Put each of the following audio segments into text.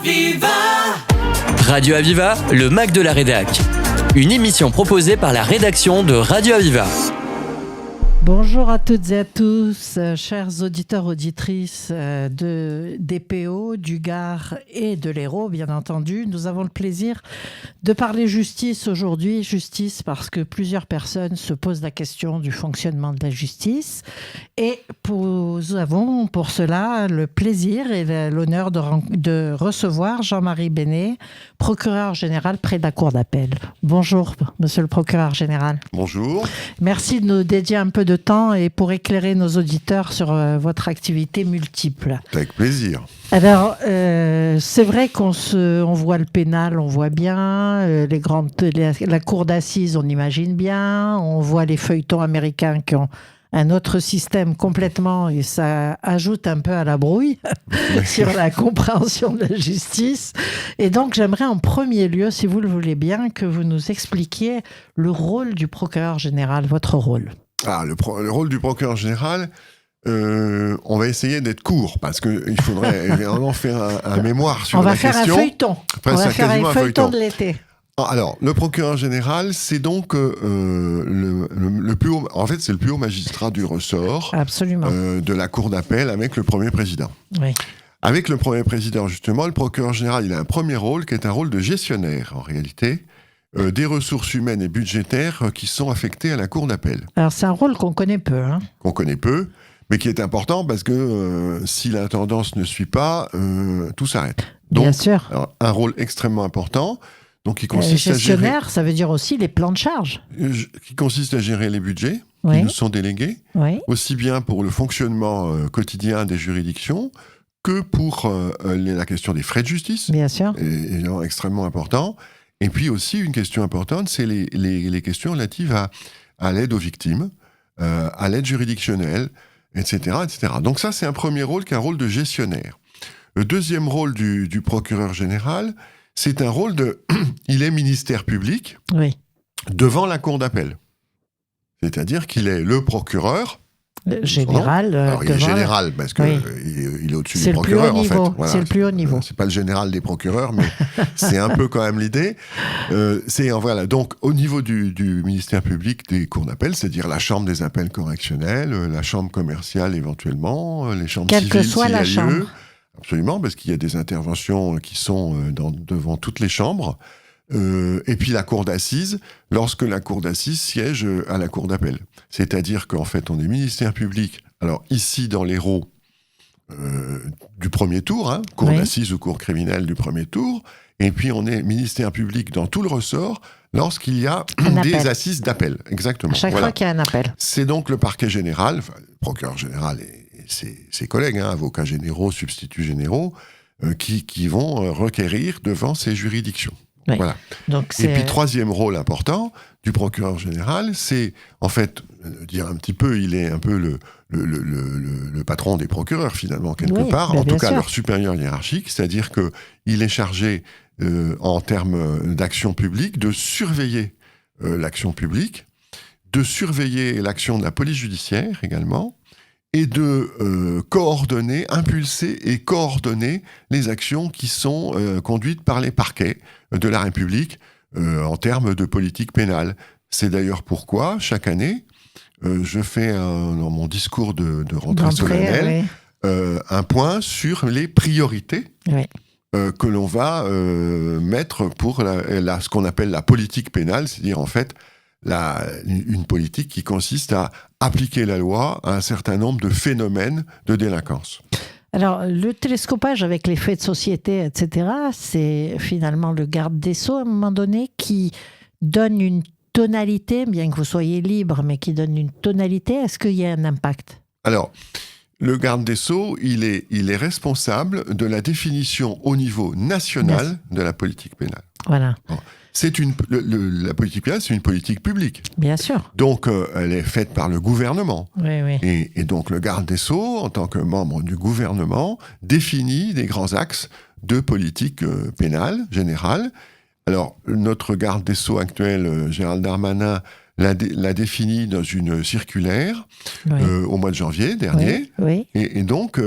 Aviva! Radio Aviva, le Mac de la Rédac. Une émission proposée par la rédaction de Radio Aviva. Bonjour à toutes et à tous, chers auditeurs, auditrices de DPO, du Gard et de l'Hérault, bien entendu. Nous avons le plaisir de parler justice aujourd'hui. Justice parce que plusieurs personnes se posent la question du fonctionnement de la justice. Et nous avons pour cela le plaisir et l'honneur de recevoir Jean-Marie Benet, procureur général près de la Cour d'appel. Bonjour, monsieur le procureur général. Bonjour. Merci de nous dédier un peu de temps et pour éclairer nos auditeurs sur votre activité multiple. Avec plaisir. Alors, c'est vrai on voit le pénal, on voit bien, la cour d'assises, on imagine bien, on voit les feuilletons américains qui ont un autre système complètement, et ça ajoute un peu à la brouille sur la compréhension de la justice. Et donc, j'aimerais en premier lieu, si vous le voulez bien, que vous nous expliquiez le rôle du procureur général, votre rôle. Le rôle du procureur général, on va essayer d'être court, parce qu'il faudrait vraiment faire un mémoire sur la question. On va faire un feuilleton de l'été. Alors, le procureur général, c'est donc le plus haut, en fait, c'est le plus haut magistrat du ressort. Absolument. De la cour d'appel avec le premier président. Oui. Avec le premier président, justement, le procureur général, il a un premier rôle qui est un rôle de gestionnaire, en réalité, des ressources humaines et budgétaires qui sont affectées à la cour d'appel. Alors, c'est un rôle qu'on connaît peu. Qu'on connaît peu, mais qui est important parce que si la tendance ne suit pas, tout s'arrête. Donc, bien sûr. Alors, un rôle extrêmement important. Donc, qui consiste gestionnaire, à gérer, ça veut dire aussi les plans de charge. Qui consiste à gérer les budgets oui. qui nous sont délégués, oui. aussi bien pour le fonctionnement quotidien des juridictions que pour la question des frais de justice. Bien sûr. Et extrêmement important. Et puis aussi, une question importante, c'est les questions relatives à l'aide aux victimes, à l'aide juridictionnelle, etc., etc. Donc ça, c'est un premier rôle qui est un rôle de gestionnaire. Le deuxième rôle du procureur général, c'est un rôle il est ministère public oui. devant la cour d'appel. C'est-à-dire qu'il est le procureur général. Alors, il est général, parce qu'il est au-dessus du procureur, en fait. Voilà. C'est le plus haut niveau. C'est pas le général des procureurs, mais c'est un peu quand même l'idée. Donc, au niveau du ministère public des cours d'appel, c'est-à-dire la chambre des appels correctionnels, la chambre commerciale éventuellement, les chambres civiles, quelle que soit la chambre. Absolument, parce qu'il y a des interventions qui sont devant toutes les chambres. Et puis la cour d'assises, lorsque la cour d'assises siège à la cour d'appel. C'est-à-dire qu'en fait, on est ministère public, alors ici dans l'Hérault, du premier tour, cour d'assises ou cour criminelle du premier tour, et puis on est ministère public dans tout le ressort lorsqu'il y a des assises d'appel. Exactement. À chaque fois qu'il y a un appel. C'est donc le parquet général, le procureur général et ses collègues, avocats généraux, substituts généraux, qui vont requérir devant ces juridictions. Oui. Voilà. Donc et puis, troisième rôle important du procureur général, c'est, en fait, dire un petit peu, il est un peu le patron des procureurs, finalement, quelque part, en tout cas leur supérieur hiérarchique, c'est-à-dire qu'il est chargé, en termes d'action publique, de surveiller l'action publique, de surveiller l'action de la police judiciaire également, et de impulser et coordonner les actions qui sont conduites par les parquets de la République en termes de politique pénale. C'est d'ailleurs pourquoi, chaque année, je fais dans mon discours de rentrée solennelle un point sur les priorités que l'on va mettre pour ce qu'on appelle la politique pénale, c'est-à-dire en fait une politique qui consiste à appliquer la loi à un certain nombre de phénomènes de délinquance. Alors, le télescopage avec les faits de société, etc., c'est finalement le garde des Sceaux, à un moment donné, qui donne une tonalité, bien que vous soyez libre, mais qui donne une tonalité. Est-ce qu'il y a un impact ? Alors, le garde des Sceaux, il est responsable de la définition au niveau national de la politique pénale. Voilà. Bon. La politique pénale, c'est une politique publique. Bien sûr. Donc, elle est faite par le gouvernement. Oui. Et donc, le garde des Sceaux, en tant que membre du gouvernement, définit des grands axes de politique pénale générale. Alors, notre garde des Sceaux actuel, Gérald Darmanin, l'a défini dans une circulaire au mois de janvier dernier. Et donc,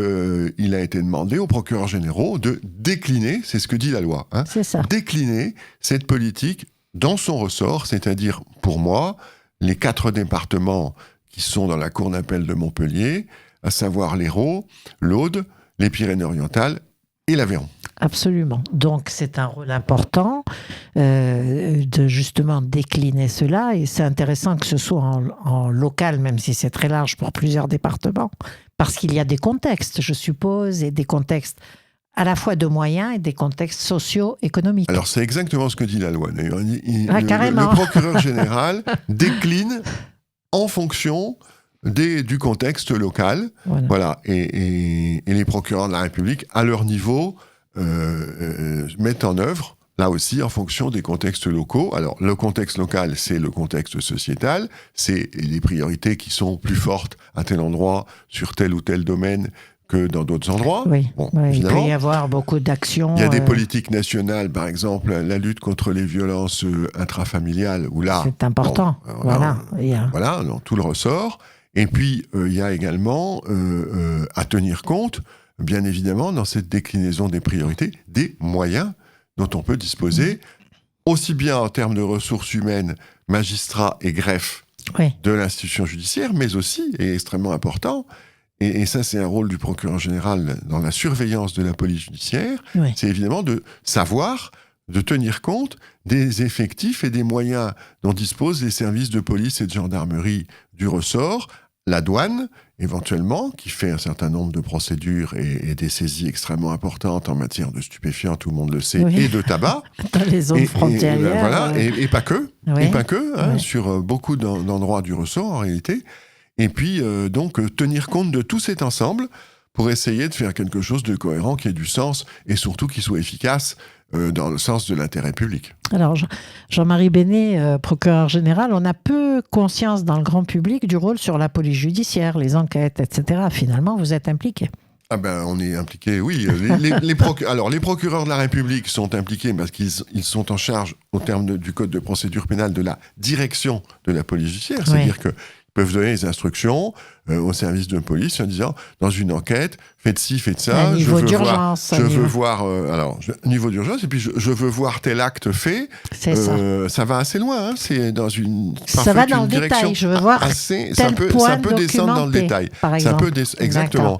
il a été demandé aux procureurs généraux de décliner, c'est ce que dit la loi, c'est ça. Décliner cette politique dans son ressort, c'est-à-dire, pour moi, les 4 départements qui sont dans la cour d'appel de Montpellier, à savoir l'Hérault, l'Aude, les Pyrénées-Orientales et l'Aveyron. Absolument. Donc, c'est un rôle important de justement décliner cela. Et c'est intéressant que ce soit en local, même si c'est très large pour plusieurs départements, parce qu'il y a des contextes, je suppose, et des contextes à la fois de moyens et des contextes socio-économiques. Alors, c'est exactement ce que dit la loi. D'ailleurs, carrément. Le procureur général décline en fonction du contexte local. Voilà. Et les procureurs de la République, à leur niveau, mettent en œuvre, là aussi, en fonction des contextes locaux. Alors, le contexte local, c'est le contexte sociétal, c'est les priorités qui sont plus fortes à tel endroit, sur tel ou tel domaine, que dans d'autres endroits. Il peut y avoir beaucoup d'actions. Il y a des politiques nationales, par exemple, la lutte contre les violences intrafamiliales, où là... C'est important, voilà, dans tout le ressort. Et puis, il y a également à tenir compte, bien évidemment, dans cette déclinaison des priorités, des moyens dont on peut disposer, aussi bien en termes de ressources humaines, magistrats et greffes de l'institution judiciaire, mais aussi, et extrêmement important, et ça c'est un rôle du procureur général dans la surveillance de la police judiciaire, c'est évidemment de savoir, de tenir compte des effectifs et des moyens dont disposent les services de police et de gendarmerie du ressort, la douane, éventuellement, qui fait un certain nombre de procédures et des saisies extrêmement importantes en matière de stupéfiants, tout le monde le sait, et de tabac. Dans les zones frontalières. Et pas que, sur beaucoup d'endroits du ressort, en réalité. Et puis, donc, tenir compte de tout cet ensemble pour essayer de faire quelque chose de cohérent, qui ait du sens, et surtout qui soit efficace dans le sens de l'intérêt public. Alors, Jean-Marie Bénet, procureur général, on a peu conscience dans le grand public du rôle sur la police judiciaire, les enquêtes, etc. Finalement, vous êtes impliqué. Ah ben, on est impliqué, oui. Alors, les procureurs de la République sont impliqués parce qu'ils sont en charge, au terme du Code de procédure pénale, de la direction de la police judiciaire. C'est-à-dire que peuvent donner des instructions au service de police en disant, dans une enquête, faites ci, faites ça. Niveau d'urgence. Je veux voir... niveau d'urgence, et puis je veux voir tel acte fait. C'est ça va assez loin. C'est dans une... Ça va dans le détail. Je veux voir ça peut descendre dans le détail. Par exemple. Exactement.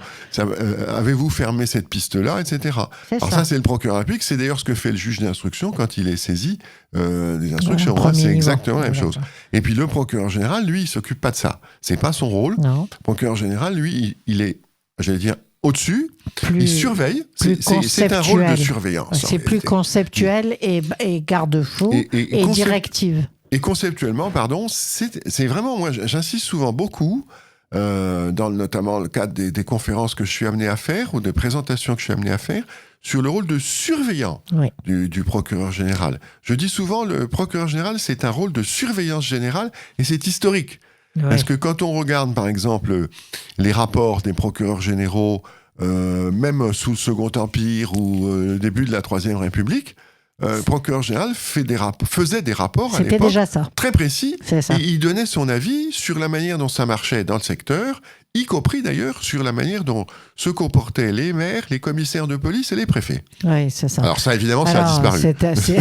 Avez-vous fermé cette piste-là, etc. Alors ça, c'est le procureur public. C'est d'ailleurs ce que fait le juge d'instruction quand il est saisi des instructions. C'est exactement la même chose. Et puis le procureur général, lui, il s'occupe pas de ça. C'est pas son rôle. Non. Le procureur général, lui, il est, j'allais dire, au-dessus. Il surveille. C'est un rôle de surveillance. C'est plus conceptuel et garde-fou et directive. Et conceptuellement, c'est vraiment, moi, j'insiste souvent beaucoup, dans notamment le cadre des conférences que je suis amené à faire ou des présentations que je suis amené à faire, sur le rôle de surveillant du procureur général. Je dis souvent, le procureur général, c'est un rôle de surveillance générale et c'est historique. Parce que quand on regarde, par exemple, les rapports des procureurs généraux, même sous le Second Empire ou le début de la Troisième République, le procureur général faisait des rapports à l'époque déjà ça. Très précis. C'est ça. Et il donnait son avis sur la manière dont ça marchait dans le secteur, y compris d'ailleurs sur la manière dont se comportaient les maires, les commissaires de police et les préfets. Oui, c'est ça. Alors ça, évidemment, ça a disparu.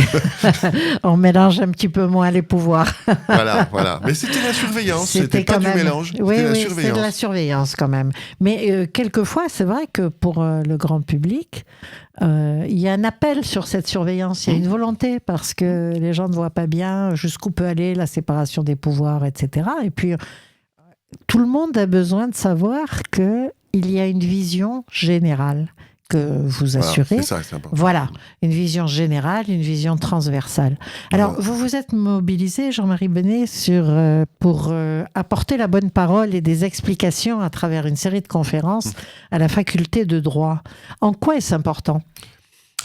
On mélange un petit peu moins les pouvoirs. Voilà. Mais c'était la surveillance, c'était pas du mélange. Oui, c'était la surveillance. C'est de la surveillance quand même. Mais quelquefois, c'est vrai que pour le grand public, il y a un appel sur cette surveillance, il y a une volonté, parce que les gens ne voient pas bien jusqu'où peut aller la séparation des pouvoirs, etc. Et puis, tout le monde a besoin de savoir qu'il y a une vision générale que vous assurez. C'est ça, c'est important. Voilà, une vision générale, une vision transversale. Alors, vous vous êtes mobilisé, Jean-Marie Bénet, pour apporter la bonne parole et des explications à travers une série de conférences à la faculté de droit. En quoi est-ce important ?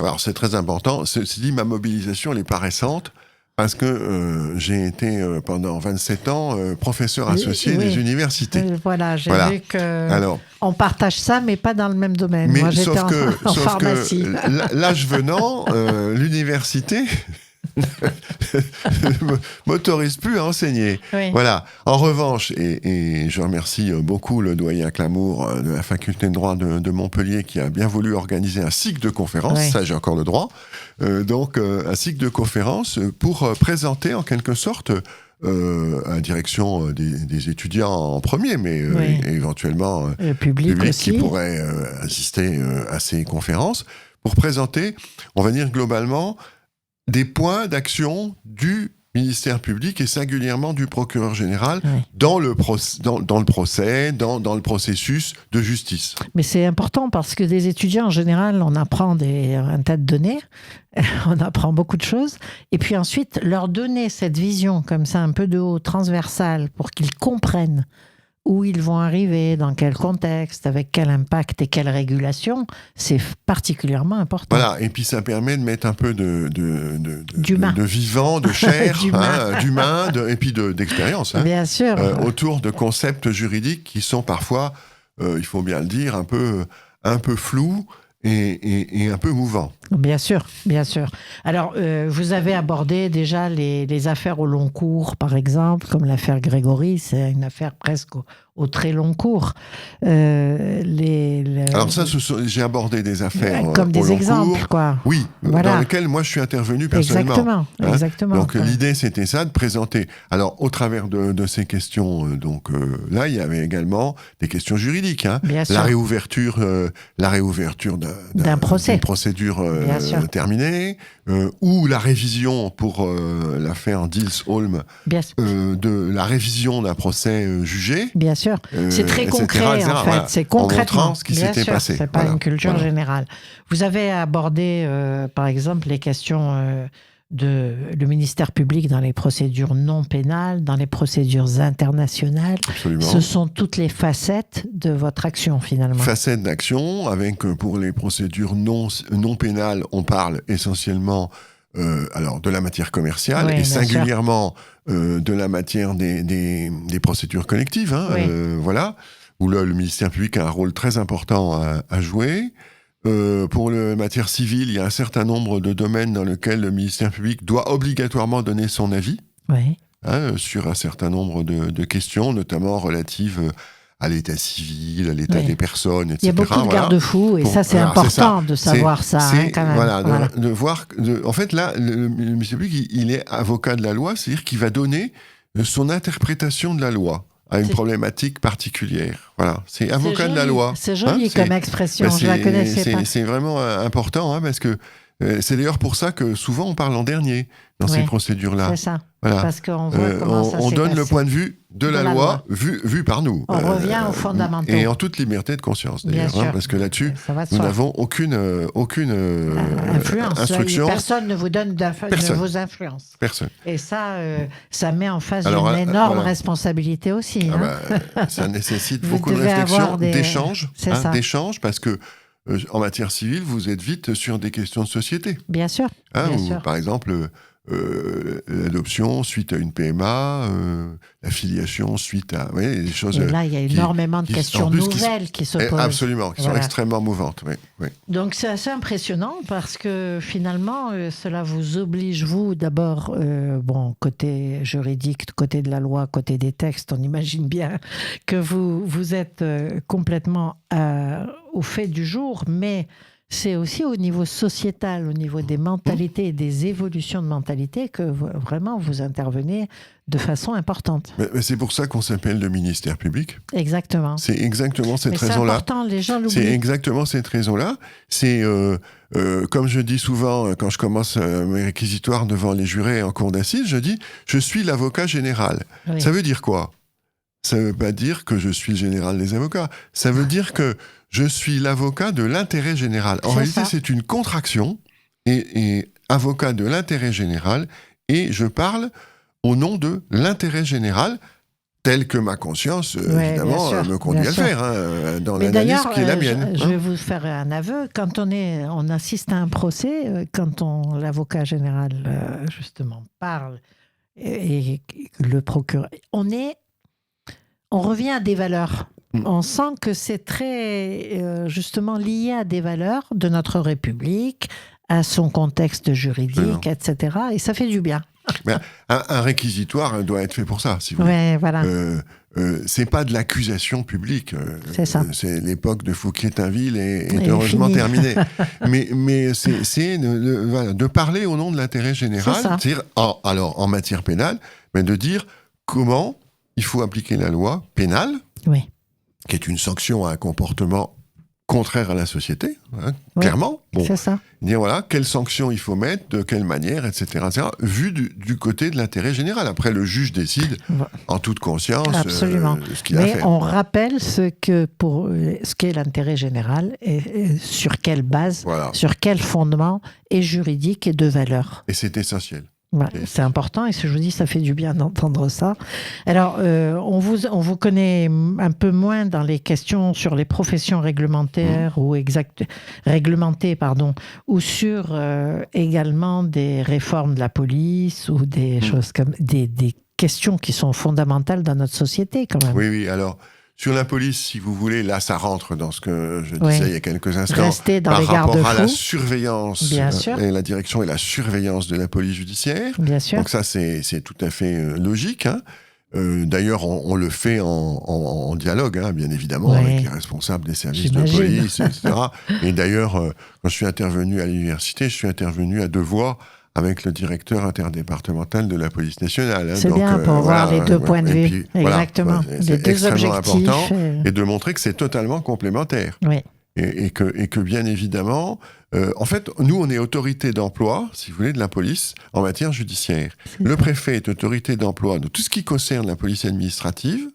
Alors, c'est très important. Ceci dit, ma mobilisation, elle n'est pas récente. Parce que j'ai été pendant 27 ans professeur associé des universités. Voilà, j'ai vu qu'on partage ça, mais pas dans le même domaine. Mais moi, j'étais en pharmacie. L'âge venant, l'université ne m'autorise plus à enseigner. Oui. Voilà. En revanche, et je remercie beaucoup le doyen Clamour de la faculté de droit de Montpellier qui a bien voulu organiser un cycle de conférences, Oui. ça j'ai encore le droit, donc un cycle de conférences pour présenter en quelque sorte à la direction des étudiants en premier, mais Oui. éventuellement Le public qui aussi. pourrait assister à ces conférences, pour présenter, on va dire globalement, des points d'action du ministère public et singulièrement du procureur général Oui. dans le procès, dans le processus de justice. Mais c'est important parce que des étudiants, en général, on apprend un tas de données, on apprend beaucoup de choses, et puis ensuite, leur donner cette vision comme ça, un peu de haut, transversale, pour qu'ils comprennent où ils vont arriver, dans quel contexte, avec quel impact et quelle régulation, c'est particulièrement important. Voilà, et puis ça permet de mettre un peu D'humain. de vivant, de chair, D'humain. d'humain, et puis d'expérience. Bien sûr. Autour de concepts juridiques qui sont parfois, il faut bien le dire, un peu flous et un peu mouvants. Bien sûr, bien sûr. Alors, vous avez abordé déjà les affaires au long cours, par exemple, comme l'affaire Grégory, c'est une affaire presque au très long cours. Alors ça, j'ai abordé des affaires comme au des long exemples, cours. quoi. Oui, Voilà. dans lesquels moi je suis intervenu personnellement. Exactement, exactement. Donc l'idée c'était ça, de présenter. Alors au travers de ces questions, là il y avait également des questions juridiques. Bien sûr. La réouverture D'un procès. d'une procédure Bien sûr. terminée, ou la révision pour l'affaire Dils-Holm Bien sûr. de la révision d'un procès jugé. Bien sûr. C'est très etc., concret, etc., en fait. voilà. C'est concrètement. En montrant ce qui Bien s'était sûr, passé. c'est pas Voilà. une culture Voilà. générale. Vous avez abordé, par exemple, les questions le ministère public dans les procédures non pénales, dans les procédures internationales. Absolument. Ce sont toutes les facettes de votre action, finalement. Facettes d'action, avec pour les procédures non pénales, on parle essentiellement alors de la matière commerciale, Oui, et bien singulièrement de la matière des procédures collectives, Oui. voilà, où là, le ministère public a un rôle très important à jouer. Pour la matière civile, il y a un certain nombre de domaines dans lesquels le ministère public doit obligatoirement donner son avis, Oui. sur un certain nombre de questions, notamment relatives à l'état civil, à l'état Oui. des personnes, etc. Il y a beaucoup de voilà. garde-fous, et Bon, ça, c'est voilà, important c'est de savoir ça, quand même. Voilà, Voilà. de voir... en fait, là, le ministère public, il est avocat de la loi, c'est-à-dire qu'il va donner son interprétation de la loi à une C'est- problématique particulière. Voilà, c'est avocat de la joli. loi. C'est joli comme expression, je la connaissais pas. C'est vraiment important, parce que c'est d'ailleurs pour ça que souvent on parle en dernier dans ces Oui, procédures-là. C'est ça, Voilà. parce qu'on voit comment ça on s'est donne passé. le point de vue de la loi vu par nous. On revient aux fondamentaux. Et en toute liberté de conscience, Bien d'ailleurs, sûr. parce que là-dessus, Ça va de nous soi. n'avons aucune Influence. instruction. Personne ne vous donne Personne. de vos influences. Personne. Et ça, ça met en face Alors, une énorme voilà. responsabilité aussi. Ça nécessite Vous beaucoup de devez réflexion, avoir d'échange, C'est ça. d'échange, parce que en matière civile, vous êtes vite sur des questions de société. Bien sûr. Bien Où, sûr. par exemple, l'adoption suite à une PMA, la filiation suite à des choses. Et là, il y a énormément de questions en plus, nouvelles qui se posent. Absolument, qui sont Voilà. extrêmement mouvantes. Oui. Donc c'est assez impressionnant parce que finalement, cela vous oblige, vous, d'abord, côté juridique, côté de la loi, côté des textes, on imagine bien que vous êtes complètement au fait du jour, mais c'est aussi au niveau sociétal, au niveau des mentalités et des évolutions de mentalité que vraiment vous intervenez de façon importante. Mais c'est pour ça qu'on s'appelle le ministère public. Exactement. C'est exactement cette Mais c'est raison-là. important, les gens C'est l'oublient. exactement cette raison-là. C'est, comme je dis souvent quand je commence mes réquisitoires devant les jurés en cour d'assises, je dis « je suis l'avocat général ». Oui. Ça veut dire quoi ? Ça ne veut pas dire que je suis le général des avocats. Ça veut dire que je suis l'avocat de l'intérêt général. En C'est réalité, ça. c'est une contraction, et avocat de l'intérêt général, et je parle au nom de l'intérêt général, tel que ma conscience, Ouais, évidemment, bien sûr, me conduit bien à le sûr. faire, dans Mais l'analyse d'ailleurs, qui est la mienne. je vais vous faire un aveu. Quand on assiste à un procès, quand l'avocat général, justement, parle et le procureur, on revient à des valeurs. On sent que c'est très, justement, lié à des valeurs de notre République, à son contexte juridique, Oui, etc. Et ça fait du bien. Mais un réquisitoire doit être fait pour ça, si vous voulez. Ouais, voilà. C'est pas de l'accusation publique. C'est ça. C'est l'époque de Fouquier-Tinville est heureusement terminée. mais c'est de parler au nom de l'intérêt général, c'est-à-dire en matière pénale, mais de dire comment il faut appliquer la loi pénale, qui est une sanction à un comportement contraire à la société, clairement. Bon, c'est ça. Dire voilà, quelles sanctions il faut mettre, de quelle manière, etc. vu du côté de l'intérêt général. Après, le juge décide en toute conscience ce qu'il a fait. Mais on rappelle ce qu'est l'intérêt général et sur quelle base, sur quel fondement est juridique et de valeur. Et c'est essentiel. Ouais, c'est important et je vous dis, ça fait du bien d'entendre ça. Alors, on vous connaît un peu moins dans les questions sur les professions réglementaires réglementées, ou sur également des réformes de la police ou des choses comme des questions qui sont fondamentales dans notre société quand même. Oui, alors. Sur la police, si vous voulez, là, ça rentre dans ce que je disais il y a quelques instants. Rester dans par les rapport à la surveillance, bien sûr. Et la direction et la surveillance de la police judiciaire. Bien sûr. Donc ça, c'est tout à fait logique. D'ailleurs, on le fait en dialogue, bien évidemment, avec les responsables des services de police, etc. Et d'ailleurs, quand je suis intervenu à l'université, je suis intervenu à 2 voix avec le directeur interdépartemental de la police nationale. C'est bien pour voir les 2 points de vue. Puis, exactement. C'est 2 extrêmement objectifs. important. Et de montrer que c'est totalement complémentaire. Oui. Et que bien évidemment, en fait, nous, on est autorité d'emploi, si vous voulez, de la police en matière judiciaire. Le préfet est autorité d'emploi de tout ce qui concerne la police administrative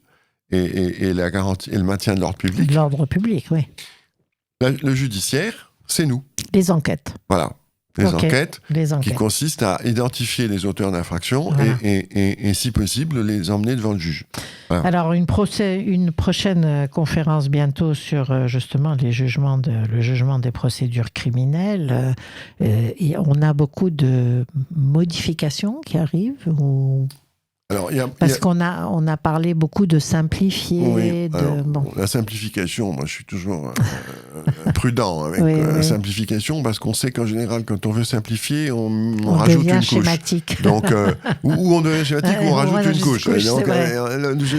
et la garantie et le maintien de l'ordre public. De l'ordre public, oui. Le judiciaire, c'est nous. Les enquêtes. Voilà. Les enquêtes qui enquêtes consistent à identifier les auteurs d'infractions et, si possible, les emmener devant le juge. Voilà. Alors, une prochaine conférence bientôt sur justement le jugement des procédures criminelles. On a beaucoup de modifications qui arrivent Alors, qu'on a parlé beaucoup de simplifier. Oui, la simplification, moi je suis toujours prudent avec la simplification, parce qu'on sait qu'en général, quand on veut simplifier, on rajoute une couche. Schématique. Donc, ou on devient schématique ou on rajoute une couche. Donc,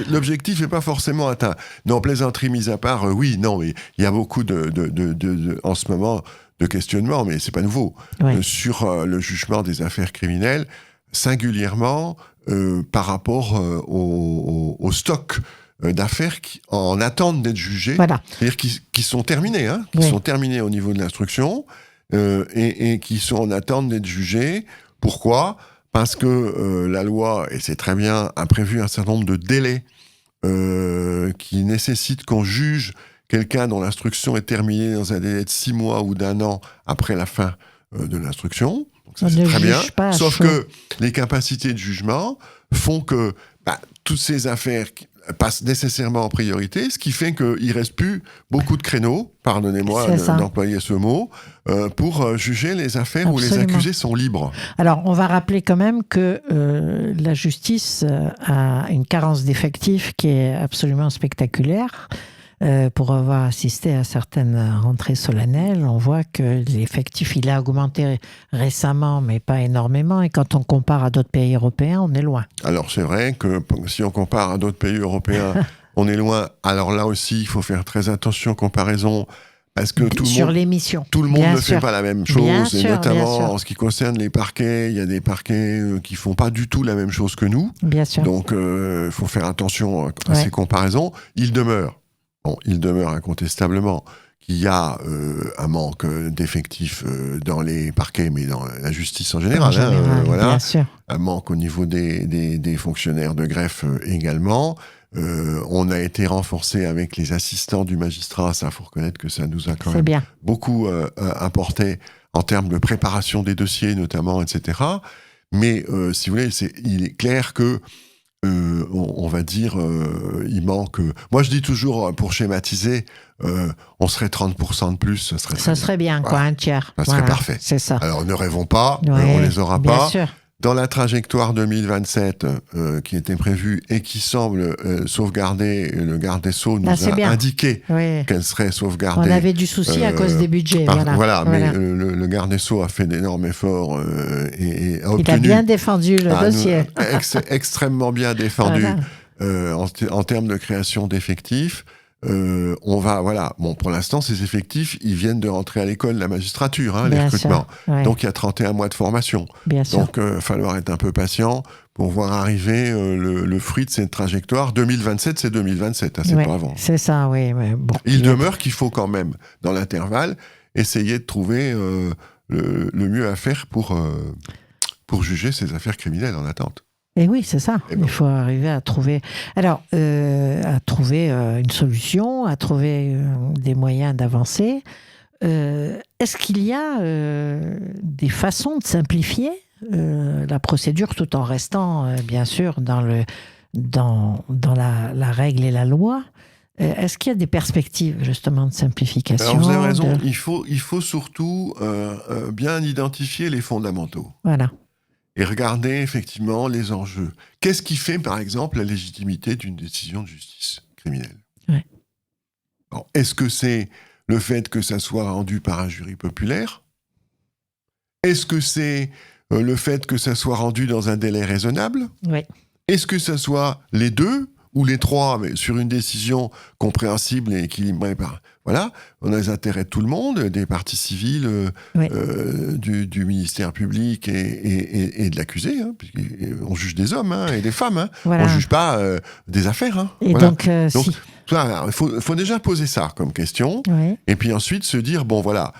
l'objectif n'est pas forcément atteint. Non, plaisanterie mise à part, mais il y a beaucoup en ce moment de questionnements, mais c'est pas nouveau, sur le jugement des affaires criminelles, singulièrement par rapport au stock d'affaires qui en attendent d'être jugées, c'est-à-dire qui sont terminées, sont terminées au niveau de l'instruction et qui sont en attente d'être jugées. Pourquoi ? Parce que la loi, et c'est très bien, a prévu un certain nombre de délais qui nécessitent qu'on juge quelqu'un dont l'instruction est terminée dans un délai de 6 mois ou d'1 an après la fin de l'instruction. Donc ça, c'est très bien. Sauf que les capacités de jugement font que toutes ces affaires passent nécessairement en priorité, ce qui fait qu'il ne reste plus beaucoup de créneaux, pardonnez-moi d'employer ce mot, pour juger les affaires où les accusés sont libres. Alors, on va rappeler quand même que la justice a une carence d'effectifs qui est absolument spectaculaire. Pour avoir assisté à certaines rentrées solennelles, on voit que l'effectif, il a augmenté récemment, mais pas énormément. Et quand on compare à d'autres pays européens, on est loin. Alors, c'est vrai que si on compare à d'autres pays européens, on est loin. Alors là aussi, il faut faire très attention, comparaison. Parce que tout le monde ne fait pas la même chose, et notamment en ce qui concerne les parquets, il y a des parquets qui font pas du tout la même chose que nous. Bien sûr. Donc, il faut faire attention à ces comparaisons. Il demeure incontestablement qu'il y a un manque d'effectifs dans les parquets, mais dans la justice en général. Bien sûr. Un manque au niveau des fonctionnaires de greffe également. On a été renforcé avec les assistants du magistrat. Ça, il faut reconnaître que ça nous a quand même beaucoup apporté en termes de préparation des dossiers, notamment, etc. Mais, si vous voulez, il est clair que on va dire, il manque... moi, je dis toujours, pour schématiser, on serait 30% de plus, ça serait bien, un tiers. Ça serait parfait. C'est ça. Alors, ne rêvons pas, on les aura pas. Sûr. dans la trajectoire 2027 qui était prévue et qui semble sauvegarder, le garde des Sceaux nous a indiqué qu'elle serait sauvegardée. On avait du souci à cause des budgets. Voilà. Mais le garde des Sceaux a fait d'énormes efforts et a obtenu... Il a bien défendu le dossier. Extrêmement bien défendu en termes de création d'effectifs. Pour l'instant, ces effectifs, ils viennent de rentrer à l'école de la magistrature, les recrutements. Donc, il y a 31 mois de formation. Donc, il va falloir être un peu patient pour voir arriver le fruit de cette trajectoire. 2027, c'est 2027, c'est pas avant. C'est ça, oui. Bon, il demeure qu'il faut quand même, dans l'intervalle, essayer de trouver le mieux à faire pour juger ces affaires criminelles en attente. Et oui, c'est ça. Il faut arriver à trouver... Alors, une solution, à trouver des moyens d'avancer. Est-ce qu'il y a des façons de simplifier la procédure tout en restant, bien sûr, dans la règle et la loi ? Est-ce qu'il y a des perspectives, justement, de simplification ? Alors, vous avez raison. Il faut surtout bien identifier les fondamentaux. Voilà. Et regarder effectivement les enjeux. Qu'est-ce qui fait, par exemple, la légitimité d'une décision de justice criminelle ? Alors, est-ce que c'est le fait que ça soit rendu par un jury populaire ? Est-ce que c'est le fait que ça soit rendu dans un délai raisonnable ? Est-ce que ça soit les deux ou les trois, mais sur une décision compréhensible et équilibrée par... Voilà, on a les intérêts de tout le monde, des parties civiles, du ministère public et de l'accusé. On juge des hommes et des femmes. On ne juge pas des affaires. Et donc, il faut déjà poser ça comme question. Et puis ensuite se dire, bon voilà,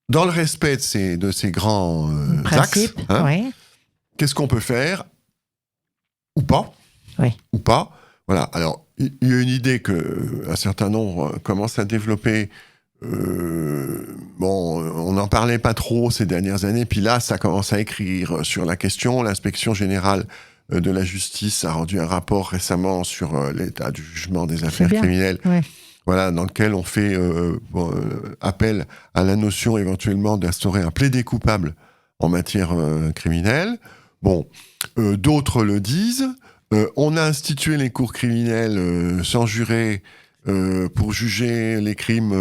dans le respect de ces grands axes, qu'est-ce qu'on peut faire ou pas ou pas. Voilà, alors, il y a une idée qu'un certain nombre commencent à développer. On n'en parlait pas trop ces dernières années, puis là, ça commence à écrire sur la question. L'inspection générale de la justice a rendu un rapport récemment sur l'état du jugement des affaires criminelles, dans lequel on fait appel à la notion éventuellement d'instaurer un plaidé coupable en matière criminelle. D'autres le disent. On a institué les cours criminelles sans juré pour juger les crimes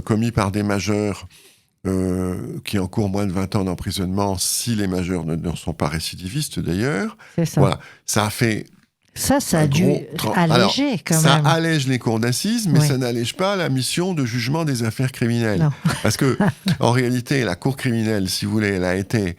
commis par des majeurs qui encourent moins de 20 ans d'emprisonnement si les majeurs ne sont pas récidivistes d'ailleurs. C'est ça. Voilà, ça a fait... Ça a dû alléger quand même. Ça allège les cours d'assises, mais ça n'allège pas la mission de jugement des affaires criminelles. Non. Parce que, en réalité, la cour criminelle, si vous voulez, elle a été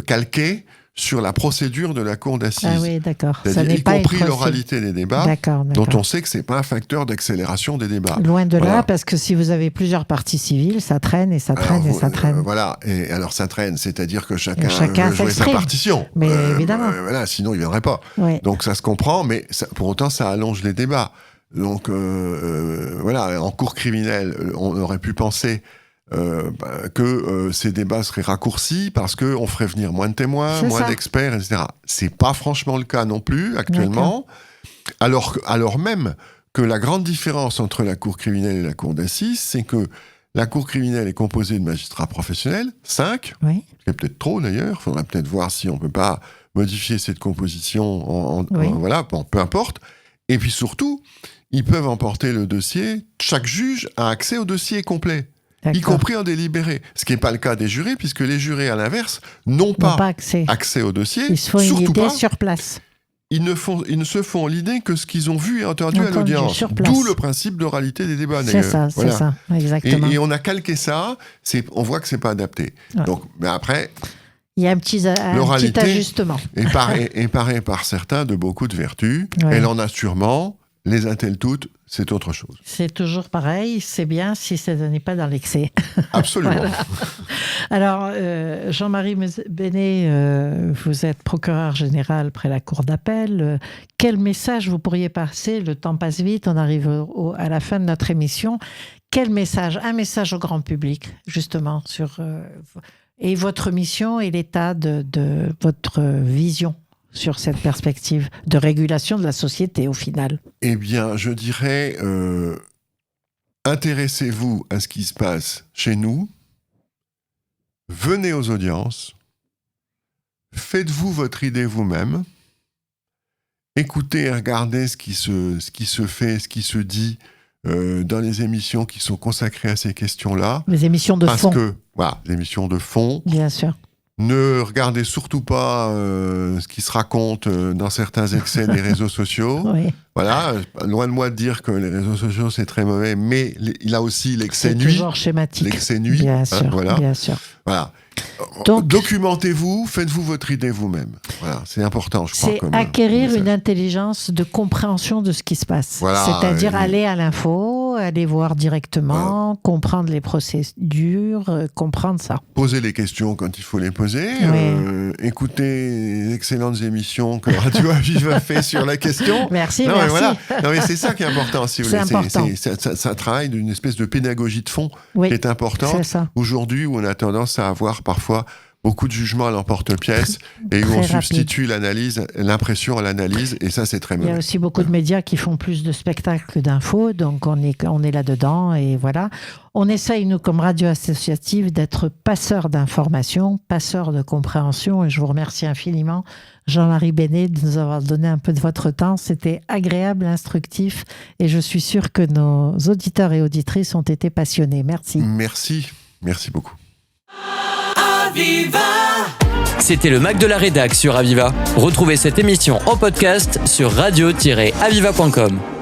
calquée sur la procédure de la cour d'assises. Ah oui, d'accord. C'est-à-dire y compris l'oralité des débats, dont on sait que c'est pas un facteur d'accélération des débats. Loin de là, parce que si vous avez plusieurs parties civiles, ça traîne et ça traîne et ça traîne. Voilà, et alors ça traîne, c'est-à-dire que chacun veut jouer sa partition. Mais évidemment. Sinon il viendrait pas. Donc ça se comprend, mais pour autant ça allonge les débats. Donc en cour criminelle, on aurait pu penser que ces débats seraient raccourcis parce qu'on ferait venir moins de témoins, moins d'experts, etc. C'est pas franchement le cas non plus actuellement, alors même que la grande différence entre la cour criminelle et la cour d'assises, c'est que la cour criminelle est composée de magistrats professionnels, 5, c'est peut-être trop d'ailleurs, il faudrait peut-être voir si on peut pas modifier cette composition, peu importe, et puis surtout, ils peuvent emporter le dossier, chaque juge a accès au dossier complet. Y compris en délibéré. Ce qui n'est pas le cas des jurés, puisque les jurés, à l'inverse, n'ont pas accès au dossier. Ils se font une idée sur place. Ils ne se font l'idée que ce qu'ils ont vu et entendu à l'audience. D'où le principe d'oralité des débats. C'est ça, exactement. Et on a calqué ça, on voit que ce n'est pas adapté. Donc, mais après... Il y a un petit ajustement. Est parée par certains de beaucoup de vertus. Elle en a sûrement... Les a-t-elle toutes ? C'est autre chose. C'est toujours pareil, c'est bien si ça n'est pas dans l'excès. Absolument. Alors, Jean-Marie Bénet, vous êtes procureur général près la Cour d'appel. Quel message vous pourriez passer ? Le temps passe vite, on arrive à la fin de notre émission. Quel message ? Un message au grand public, justement, sur et votre mission et l'état de votre vision sur cette perspective de régulation de la société, au final. Eh bien, je dirais, intéressez-vous à ce qui se passe chez nous, venez aux audiences, faites-vous votre idée vous-même. Écoutez et regardez ce qui se fait, ce qui se dit dans les émissions qui sont consacrées à ces questions-là. Les émissions de fond. Les émissions de fond. Bien sûr. Ne regardez surtout pas ce qui se raconte dans certains excès des réseaux sociaux. Oui. Voilà, loin de moi de dire que les réseaux sociaux c'est très mauvais, mais il a aussi l'excès nuit. C'est toujours schématique. L'excès nuit. Bien sûr, voilà. bien sûr. Voilà. Donc, documentez-vous, faites-vous votre idée vous-même. Voilà, c'est important, je crois. C'est acquérir une intelligence de compréhension de ce qui se passe. Voilà, c'est-à-dire aller à l'info, aller voir directement, comprendre les procédures, comprendre ça. Poser les questions quand il faut les poser. Oui. Écouter les excellentes émissions que Radio Aviva fait sur la question. Merci, merci. Mais voilà. Non, mais c'est ça qui est important, si vous voulez. Important. Ça travaille d'une espèce de pédagogie de fond qui est importante. C'est ça. Aujourd'hui, où on a tendance à avoir parfois beaucoup de jugements à l'emporte-pièce et où on substitue l'impression à l'analyse, et ça c'est très mauvais. Il y a aussi beaucoup de médias qui font plus de spectacles que d'infos, donc on est là-dedans, et voilà. On essaye, nous, comme radio associative, d'être passeurs d'informations, passeurs de compréhension, et je vous remercie infiniment, Jean-Marie Bénet, de nous avoir donné un peu de votre temps. C'était agréable, instructif, et je suis sûre que nos auditeurs et auditrices ont été passionnés. Merci. Merci beaucoup. Aviva. C'était le Mac de la Rédac sur Aviva. Retrouvez cette émission en podcast sur radio-aviva.com.